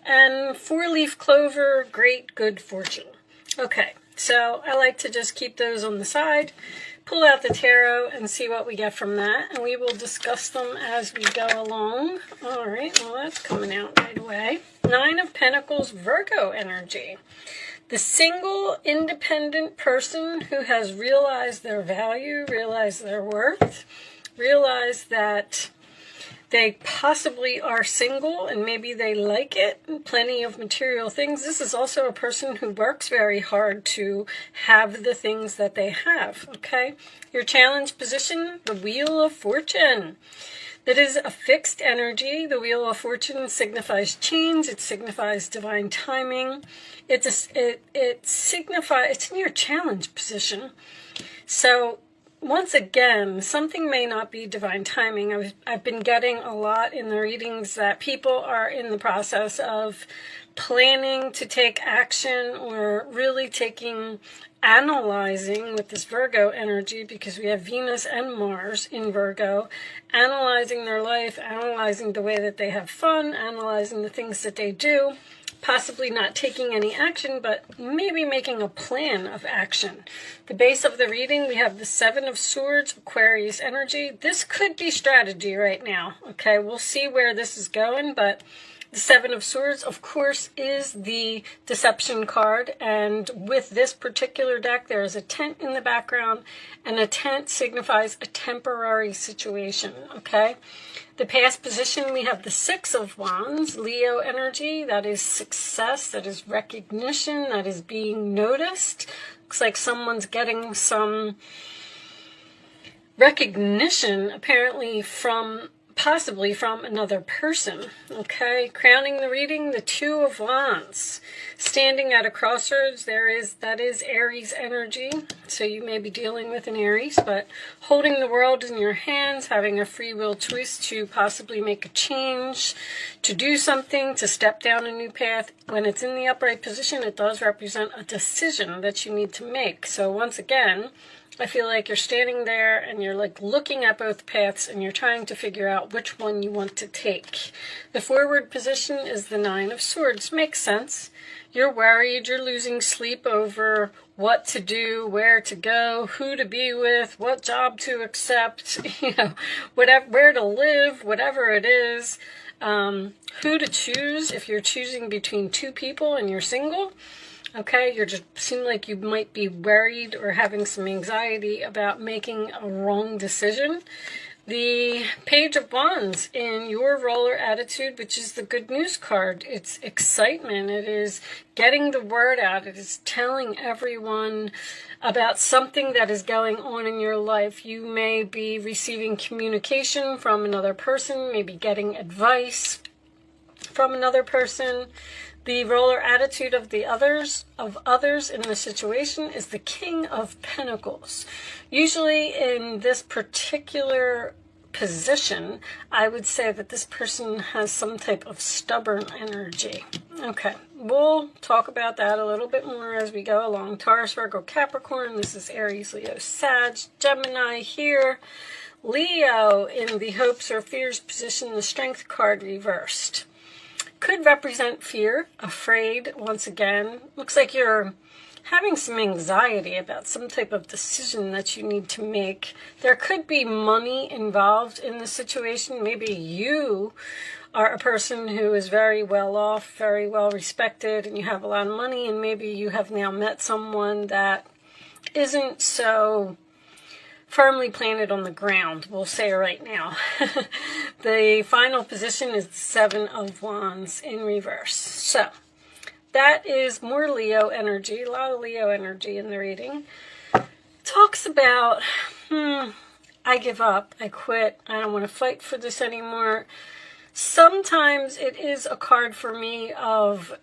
And 4-leaf clover, great good fortune. Okay, so I like to just keep those on the side, pull out the tarot, and see what we get from that. And we will discuss them as we go along. All right, well, that's coming out right away. 9 of Pentacles, Virgo energy. The single, independent person who has realized their value, realized their worth, realized that they possibly are single and maybe they like it, plenty of material things. This is also a person who works very hard to have the things that they have, okay? Your challenge position, the Wheel of Fortune. That is a fixed energy. The Wheel of Fortune signifies change. It signifies divine timing. It signifies, it's in your challenge position. So once again, something may not be divine timing. I've been getting a lot in the readings that people are in the process of planning to take action or really analyzing with this Virgo energy, because we have Venus and Mars in Virgo, analyzing their life, analyzing the way that they have fun, analyzing the things that they do, possibly not taking any action, but maybe making a plan of action. The base of the reading, we have the 7 of Swords, Aquarius energy. This could be strategy right now, okay? We'll see where this is going, but the 7 of Swords, of course, is the deception card, and with this particular deck, there is a tent in the background, and a tent signifies a temporary situation, okay? The past position, we have the 6 of Wands, Leo energy. That is success, that is recognition, that is being noticed. Looks like someone's getting some recognition, apparently possibly from another person, okay? Crowning the reading, the 2 of Wands. Standing at a crossroads, that is Aries energy, so you may be dealing with an Aries, but holding the world in your hands, having a free will choice to possibly make a change, to do something, to step down a new path. When it's in the upright position, it does represent a decision that you need to make. So once again, I feel like you're standing there and you're like looking at both paths and you're trying to figure out which one you want to take. The forward position is the 9 of Swords. Makes sense. You're worried, you're losing sleep over what to do, where to go, who to be with, what job to accept, whatever, where to live, whatever it is, who to choose if you're choosing between 2 people and you're single. Okay, you just seem like you might be worried or having some anxiety about making a wrong decision. The Page of Wands in your roller attitude, which is the good news card. It's excitement. It is getting the word out. It is telling everyone about something that is going on in your life. You may be receiving communication from another person, maybe getting advice from another person. The roller attitude of others in the situation is the King of Pentacles. Usually in this particular position, I would say that this person has some type of stubborn energy. Okay, we'll talk about that a little bit more as we go along. Taurus, Virgo, Capricorn. This is Aries, Leo, Sag, Gemini here. Leo in the hopes or fears position, the Strength card reversed. Could represent fear, afraid, once again. Looks like you're having some anxiety about some type of decision that you need to make. There could be money involved in the situation. Maybe you are a person who is very well off, very well respected, and you have a lot of money, and maybe you have now met someone that isn't so firmly planted on the ground, we'll say right now. The final position is the 7 of Wands in reverse. So that is more Leo energy, a lot of Leo energy in the reading. Talks about, I give up, I quit, I don't want to fight for this anymore. Sometimes it is a card for me of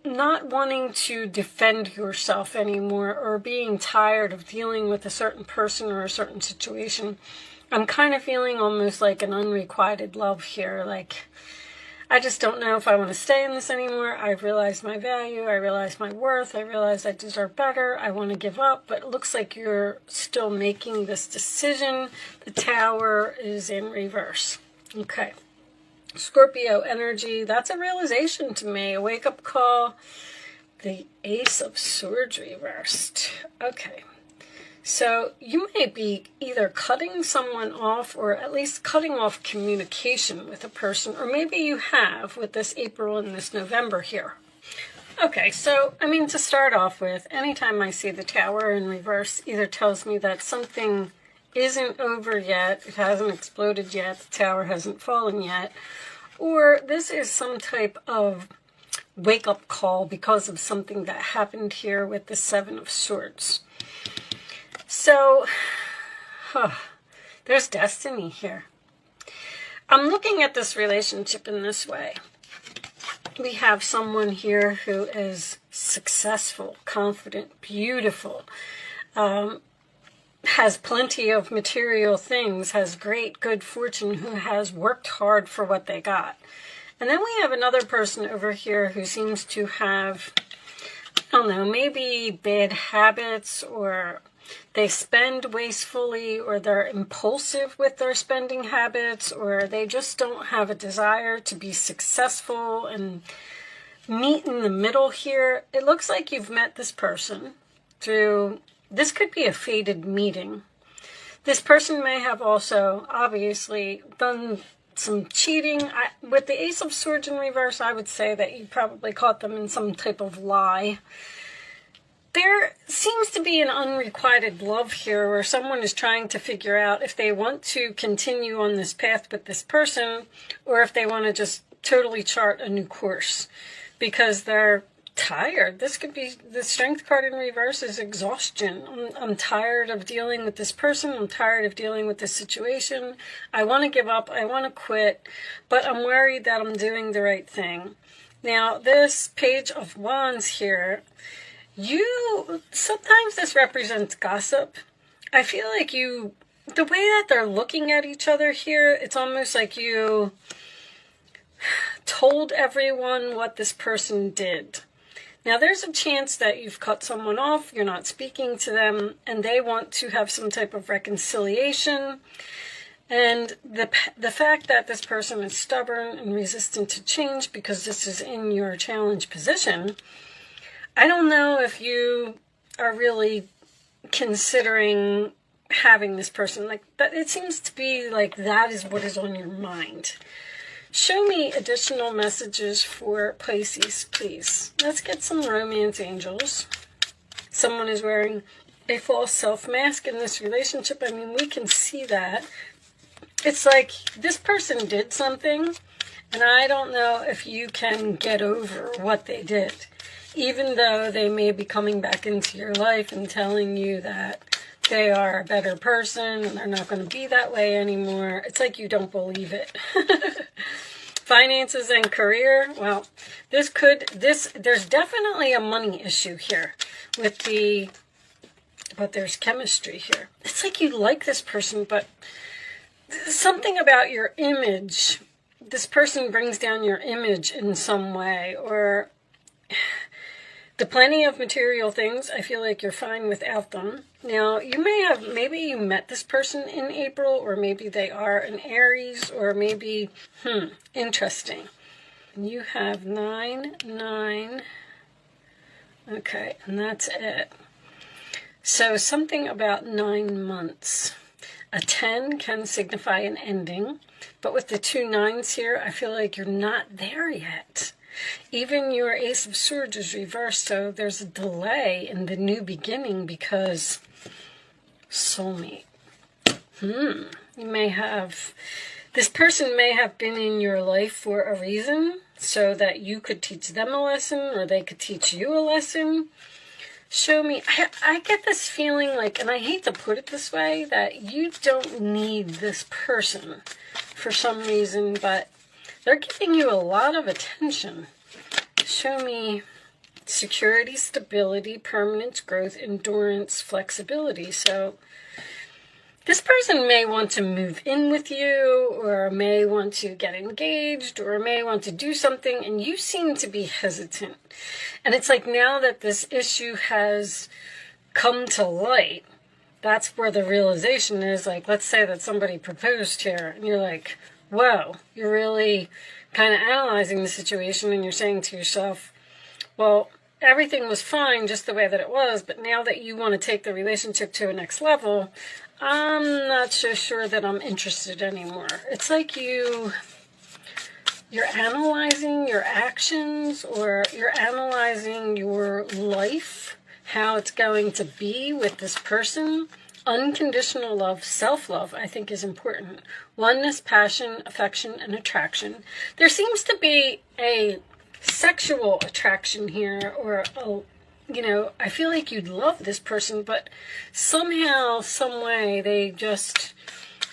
not wanting to defend yourself anymore, or being tired of dealing with a certain person or a certain situation. I'm kind of feeling almost like an unrequited love here. Like, I just don't know if I want to stay in this anymore. I've realized my value. I realize my worth. I realize I deserve better. I want to give up, but it looks like you're still making this decision. The Tower is in reverse. Okay. Scorpio energy, that's a realization to me, a wake-up call. The Ace of Swords reversed. Okay. So you may be either cutting someone off or at least cutting off communication with a person, or maybe you have with this April and this November here. Okay, so, I mean, to start off with, anytime I see the Tower in reverse, either tells me that something isn't over yet, it hasn't exploded yet, the Tower hasn't fallen yet, or this is some type of wake-up call because of something that happened here with the Seven of Swords. So, there's destiny here. I'm looking at this relationship in this way. We have someone here who is successful, confident, beautiful, has plenty of material things, has great good fortune, who has worked hard for what they got. And then we have another person over here who seems to have, I don't know, maybe bad habits, or they spend wastefully, or they're impulsive with their spending habits, or they just don't have a desire to be successful and meet in the middle here. It looks like you've met this person through, this could be a fated meeting. This person may have also obviously done some cheating. With the Ace of Swords in reverse, I would say that you probably caught them in some type of lie. There seems to be an unrequited love here where someone is trying to figure out if they want to continue on this path with this person or if they want to just totally chart a new course because they're tired. This could be, the Strength card in reverse is exhaustion. I'm tired of dealing with this person. I'm tired of dealing with this situation. I want to give up. I want to quit, but I'm worried that I'm doing the right thing. Now, this Page of Wands here, sometimes this represents gossip. I feel like the way that they're looking at each other here, it's almost like you told everyone what this person did. Now, there's a chance that you've cut someone off, you're not speaking to them, and they want to have some type of reconciliation. And the fact that this person is stubborn and resistant to change because this is in your challenge position, I don't know if you are really considering having this person. Like that, it seems to be like that is what is on your mind. Show me additional messages for Pisces, please. Let's get some romance angels. Someone is wearing a false self-mask in this relationship. I mean, we can see that. It's like this person did something, and I don't know if you can get over what they did. Even though they may be coming back into your life and telling you that they are a better person and they're not going to be that way anymore, it's like you don't believe it. Finances and career, well, there's definitely a money issue here but there's chemistry here. It's like you like this person, but something about your image, this person brings down your image in some way, or the plenty of material things, I feel like you're fine without them. Now, maybe you met this person in April, or maybe they are an Aries, or maybe, interesting. You have 9, 9. Okay, and that's it. So something about 9 months. A 10 can signify an ending, but with the 2 9s here, I feel like you're not there yet. Even your Ace of Swords is reversed, so there's a delay in the new beginning because soulmate. This person may have been in your life for a reason, so that you could teach them a lesson, or they could teach you a lesson. Show me, I get this feeling like, and I hate to put it this way, that you don't need this person for some reason, but they're giving you a lot of attention. Show me security, stability, permanence, growth, endurance, flexibility. So this person may want to move in with you, or may want to get engaged, or may want to do something, and you seem to be hesitant. And it's like now that this issue has come to light, that's where the realization is. Like, let's say that somebody proposed here, and you're like, whoa, you're really kind of analyzing the situation and you're saying to yourself, well, everything was fine just the way that it was, but now that you want to take the relationship to a next level, I'm not so sure that I'm interested anymore. It's like you're analyzing your actions, or you're analyzing your life, how it's going to be with this person. Unconditional love, self-love, I think is important. Oneness, passion, affection, and attraction. There seems to be a sexual attraction here, or I feel like you'd love this person, but somehow, some way, they just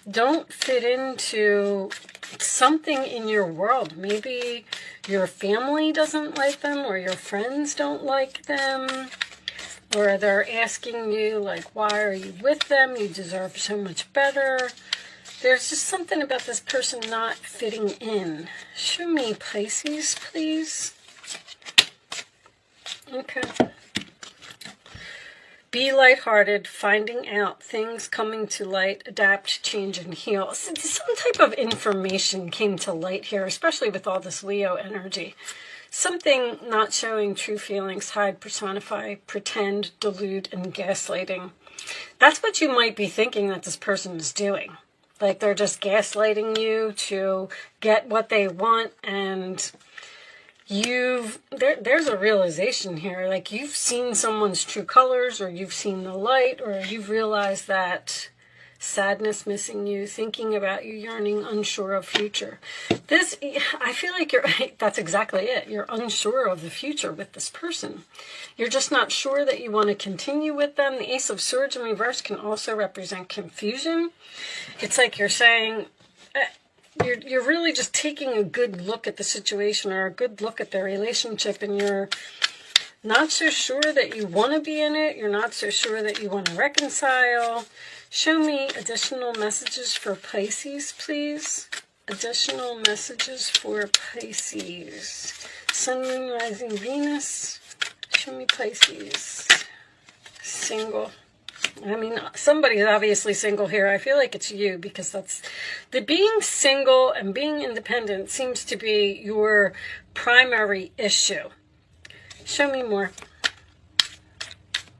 don't fit into something in your world. Maybe your family doesn't like them, or your friends don't like them, or they're asking you, like, why are you with them? You deserve so much better. There's just something about this person not fitting in. Show me, Pisces, please. Okay. Be lighthearted, finding out, things coming to light, adapt, change, and heal. Some type of information came to light here, especially with all this Leo energy. Something not showing true feelings, hide, personify, pretend, delude, and gaslighting. That's what you might be thinking that this person is doing. Like they're just gaslighting you to get what they want, and there's a realization here. Like you've seen someone's true colors, or you've seen the light, or you've realized that sadness missing you, thinking about you, yearning, unsure of future. I feel like that's exactly it. You're unsure of the future with this person. You're just not sure that you want to continue with them. The Ace of Swords in reverse can also represent confusion. It's like you're saying, you're really just taking a good look at the situation, or a good look at the relationship, and you're not so sure that you want to be in it. You're not so sure that you want to reconcile. Show me additional messages for Pisces, please. Additional messages for Pisces. Sun, Moon, Rising, Venus. Show me Pisces. Single. I mean, somebody's obviously single here. I feel like it's you, because that's the being single and being independent seems to be your primary issue. Show me more.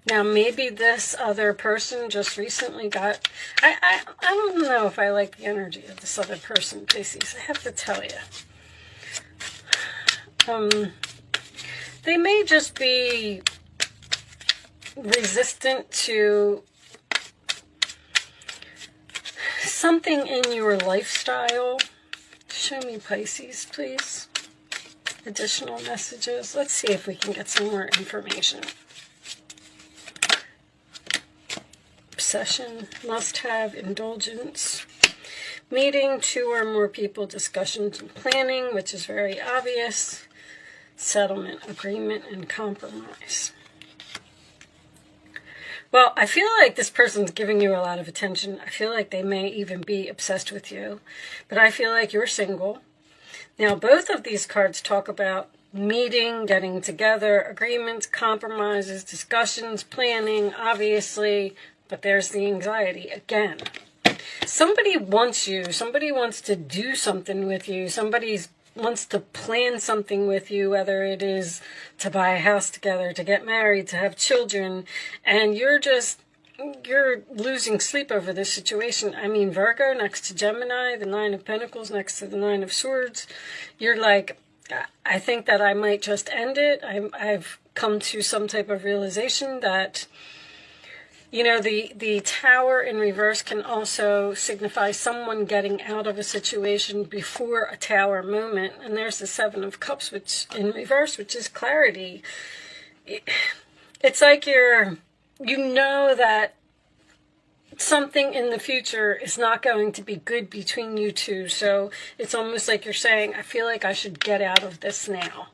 Now, maybe this other person just recently got... I don't know if I like the energy of this other person, Pisces. I have to tell you. They may just be resistant to something in your lifestyle. Show me, Pisces, please. Additional messages. Let's see if we can get some more information. Obsession, must-have, indulgence, meeting two or more people, discussions and planning, which is very obvious, settlement, agreement, and compromise. Well, I feel like this person's giving you a lot of attention. I feel like they may even be obsessed with you, but I feel like you're single. Now, both of these cards talk about meeting, getting together, agreements, compromises, discussions, planning, obviously. But there's the anxiety again. Somebody wants you. Somebody wants to do something with you. Somebody wants to plan something with you, whether it is to buy a house together, to get married, to have children. And you're losing sleep over this situation. I mean, Virgo next to Gemini, the Nine of Pentacles next to the Nine of Swords. You're like, I think that I might just end it. I've come to some type of realization that... You know, the Tower in reverse can also signify someone getting out of a situation before a Tower moment. And there's the Seven of Cups, which in reverse, which is clarity. It's like you know that something in the future is not going to be good between you two. So it's almost like you're saying, I feel like I should get out of this now.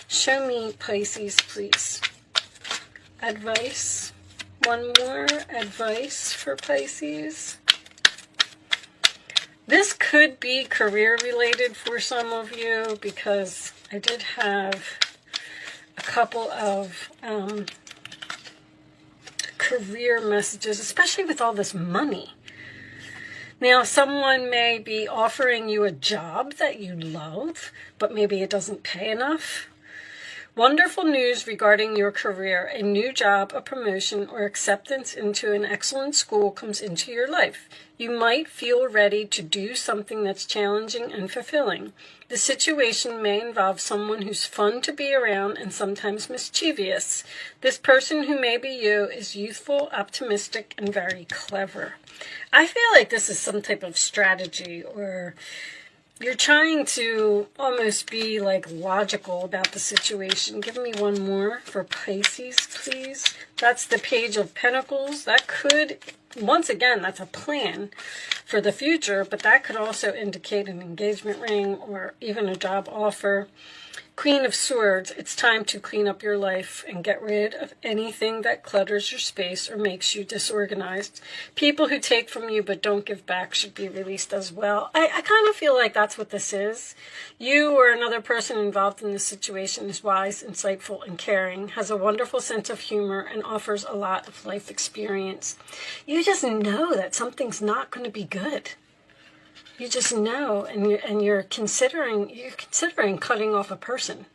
Show me, Pisces, please. Advice. One more advice for Pisces. This could be career related for some of you, because I did have a couple of career messages, especially with all this money. Now, someone may be offering you a job that you love, but maybe it doesn't pay enough. Wonderful news regarding your career. A new job, a promotion, or acceptance into an excellent school comes into your life. You might feel ready to do something that's challenging and fulfilling. The situation may involve someone who's fun to be around and sometimes mischievous. This person, who may be you, is youthful, optimistic, and very clever. I feel like this is some type of strategy, or you're trying to almost be like logical about the situation. Give me one more for Pisces, please. That's the Page of Pentacles. That could, once again, that's a plan for the future, but that could also indicate an engagement ring or even a job offer. Queen of Swords, it's time to clean up your life and get rid of anything that clutters your space or makes you disorganized. People who take from you but don't give back should be released as well. I kind of feel like that's what this is. You or another person involved in this situation is wise, insightful, and caring, has a wonderful sense of humor, and offers a lot of life experience. You just know that something's not going to be good. You just know, and you're considering cutting off a person,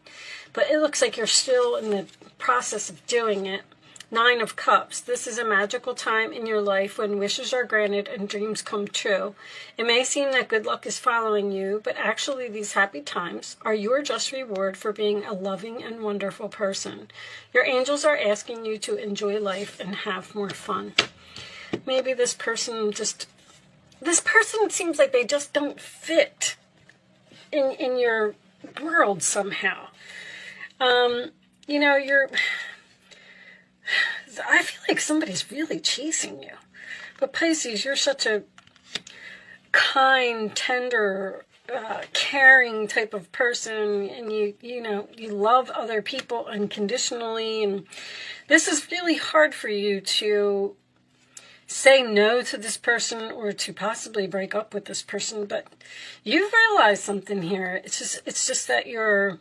but it looks like you're still in the process of doing it. 9 of Cups. This is a magical time in your life when wishes are granted and dreams come true. It may seem that good luck is following you, but actually these happy times are your just reward for being a loving and wonderful person. Your angels are asking you to enjoy life and have more fun. Maybe this person seems like they just don't fit in your world somehow. I feel like somebody's really chasing you. But Pisces, you're such a kind, tender, caring type of person, and you love other people unconditionally, and this is really hard for you to say no to this person or to possibly break up with this person, but you've realized something here. It's just that you're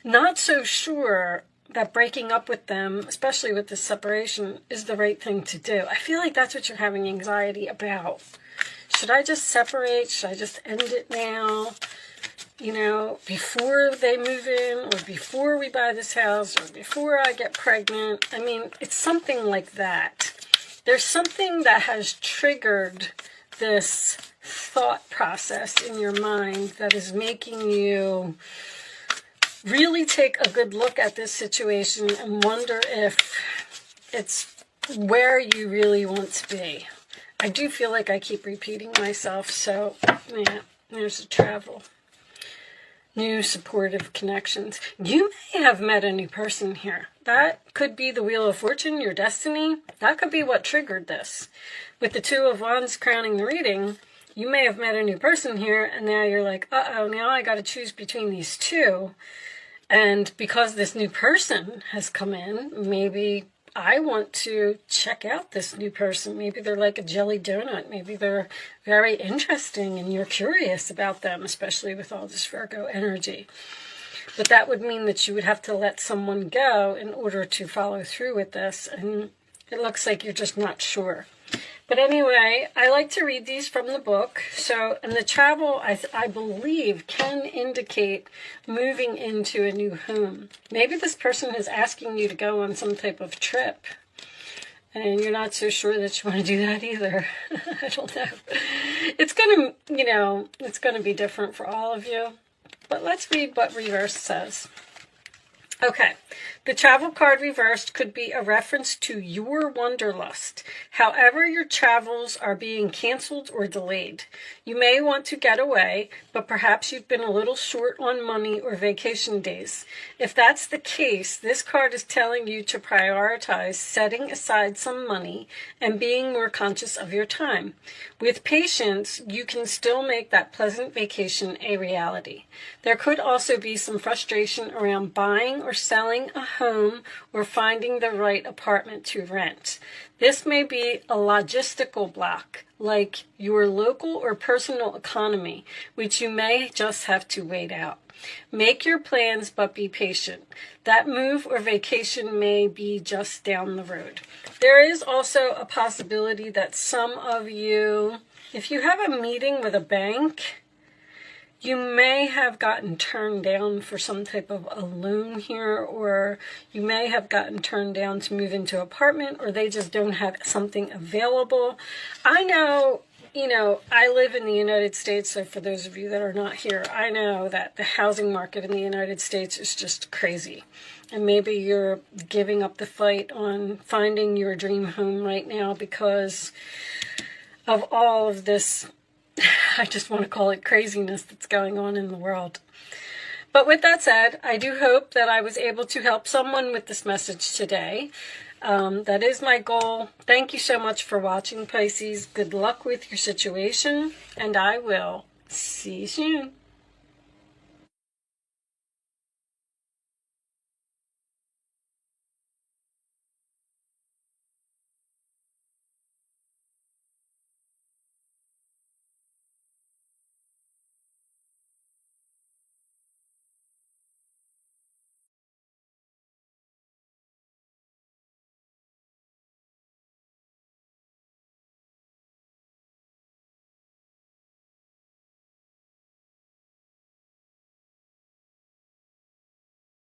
not so sure that breaking up with them, especially with this separation, is the right thing to do. I feel like that's what you're having anxiety about. Should I just separate? Should I just end it now? Before they move in, or before we buy this house, or before I get pregnant? I mean, it's something like that. There's something that has triggered this thought process in your mind that is making you really take a good look at this situation and wonder if it's where you really want to be. I do feel like I keep repeating myself, so yeah, there's a travel. New supportive connections. You may have met a new person here. That could be the Wheel of Fortune, your destiny. That could be what triggered this. With the 2 of Wands crowning the reading, you may have met a new person here, and now you're like, uh-oh, now I got to choose between these two. And because this new person has come in, maybe I want to check out this new person. Maybe they're like a jelly donut. Maybe they're very interesting and you're curious about them, especially with all this Virgo energy. But that would mean that you would have to let someone go in order to follow through with this. And it looks like you're just not sure. But anyway, I like to read these from the book. So, and the travel, I believe, can indicate moving into a new home. Maybe this person is asking you to go on some type of trip, and you're not so sure that you want to do that either. I don't know. It's going to be different for all of you. But let's read what reverse says. Okay, the travel card reversed could be a reference to your wanderlust. However, your travels are being canceled or delayed. You may want to get away, but perhaps you've been a little short on money or vacation days. If that's the case, this card is telling you to prioritize setting aside some money and being more conscious of your time. With patience, you can still make that pleasant vacation a reality. There could also be some frustration around buying or selling a home or finding the right apartment to rent. This may be a logistical block, like your local or personal economy, which you may just have to wait out. Make your plans, but be patient. That move or vacation may be just down the road. There is also a possibility that some of you If you have a meeting with a bank, you may have gotten turned down for some type of a loan here, or you may have gotten turned down to move into an apartment, or they just don't have something available. I know, you know, I live in the United States, so for those of you that are not here, I know that the housing market in the United States is just crazy. And maybe you're giving up the fight on finding your dream home right now because of all of this, I just want to call it craziness that's going on in the world. But with that said, I do hope that I was able to help someone with this message today. That is my goal. Thank you so much for watching, Pisces. Good luck with your situation, and I will see you soon.